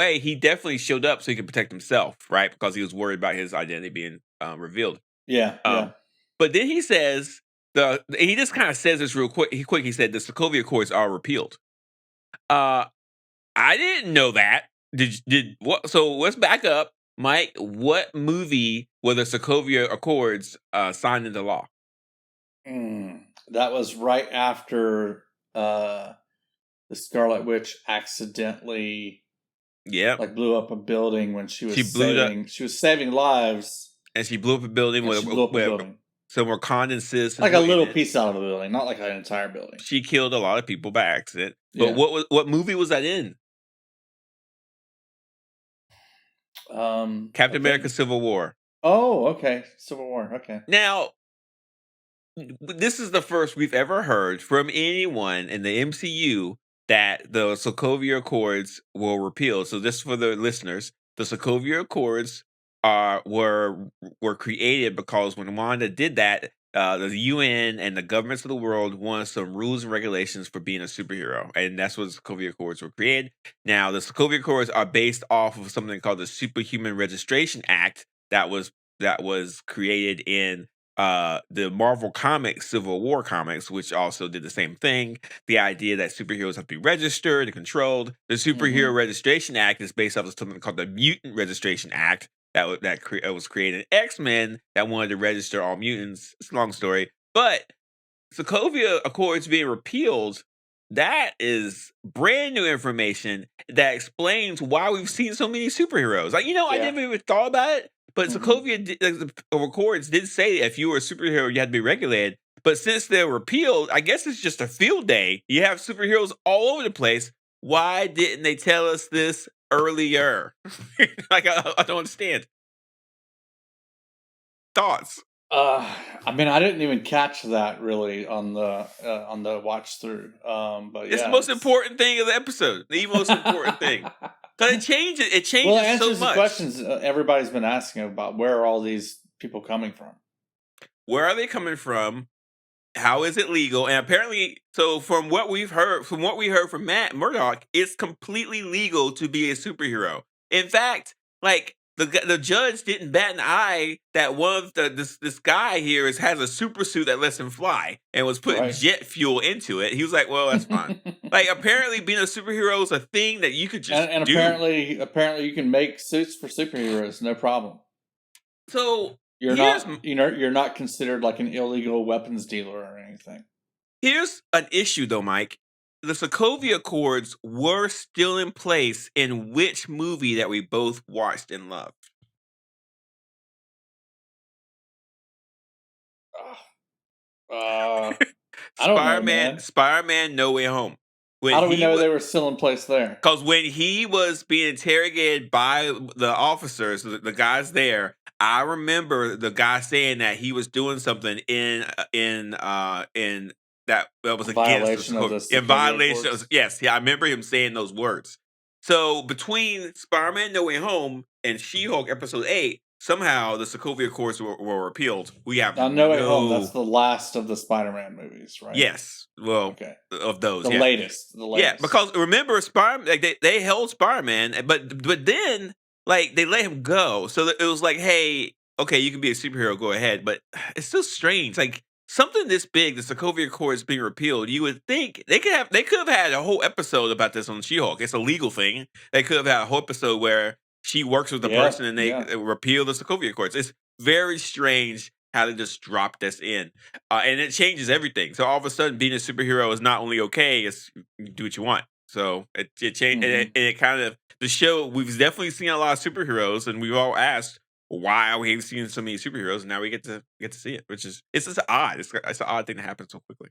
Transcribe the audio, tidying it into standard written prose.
way, he definitely showed up so he could protect himself, right? Because he was worried about his identity being revealed. Yeah. But then he says he just kind of says this real quick. He said the Sokovia Accords are repealed. I didn't know that. Did what? So let's back up, Mike. What movie were the Sokovia Accords signed into law? That was right after the Scarlet Witch accidentally blew up a building when she was saving lives. And she blew up a building with some Wakandan citizens. Like a little piece out of the building, not like an entire building. She killed a lot of people by accident. But what movie was that in? Captain America Civil War. Oh, okay. Civil War, okay. Now, this is the first we've ever heard from anyone in the MCU that the Sokovia Accords were repealed. So this for the listeners, the Sokovia Accords were created because when Wanda did that, the UN and the governments of the world wanted some rules and regulations for being a superhero, and that's what the Sokovia Accords were created. Now, the Sokovia Accords are based off of something called the Superhuman Registration Act that was created in the Marvel Comics Civil War comics, which also did the same thing. The idea that superheroes have to be registered and controlled. The Superhero Registration Act is based off of something called the Mutant Registration Act that was created in X-Men that wanted to register all mutants. It's a long story. But Sokovia Accords being repealed, that is brand new information that explains why we've seen so many superheroes. I never even thought about it. But Sokovia Accords did say if you were a superhero, you had to be regulated. But since they're repealed, I guess it's just a field day. You have superheroes all over the place. Why didn't they tell us this earlier? I don't understand. Thoughts? I mean, I didn't even catch that really on the watch through. But it's the most important thing of the episode. The most important thing. But it changes. It changes well, it answers so much. The questions everybody's been asking about where are all these people coming from? Where are they coming from? How is it legal? And apparently, so from what we heard from Matt Murdock, it's completely legal to be a superhero. In fact, like the judge didn't bat an eye that one of this guy here has a super suit that lets him fly and was putting jet fuel into it. He was like, "Well, that's fine." Like apparently, being a superhero is a thing that you could just and do. apparently, you can make suits for superheroes, no problem. So you're not considered like an illegal weapons dealer or anything. Here's an issue, though, Mike. The Sokovia Accords were still in place in which movie that we both watched and loved? I don't know, man. Spider-Man No Way Home. How do we know they were still in place there? Because when he was being interrogated by the officers, the guys there, I remember the guy saying that he was doing something in that was against in violation of yes, I remember him saying those words. So between Spider-Man No Way Home and She-Hulk episode 8, somehow the Sokovia Accords were repealed. We have No Way Home. That's the last of the Spider-Man movies, right? Yes. Well, of those, the latest. Yeah, because remember, Spider-Man, they held Spider-Man, but then like they let him go. So it was like, hey, okay, you can be a superhero, go ahead. But it's still strange, like. Something this big, the Sokovia Accords being repealed, you would think they could have had a whole episode about this on She-Hulk. It's a legal thing. They could have had a whole episode where she works with the person and they repeal the Sokovia Accords. It's very strange how to just drop this in. And it changes everything. So all of a sudden, being a superhero is not only okay, it's you do what you want. So it changed, and it kind of, the show, we've definitely seen a lot of superheroes, and we've all asked, why are we seeing so many superheroes? And now we get to see it, which is it's just odd. It's an odd thing to happen so quickly.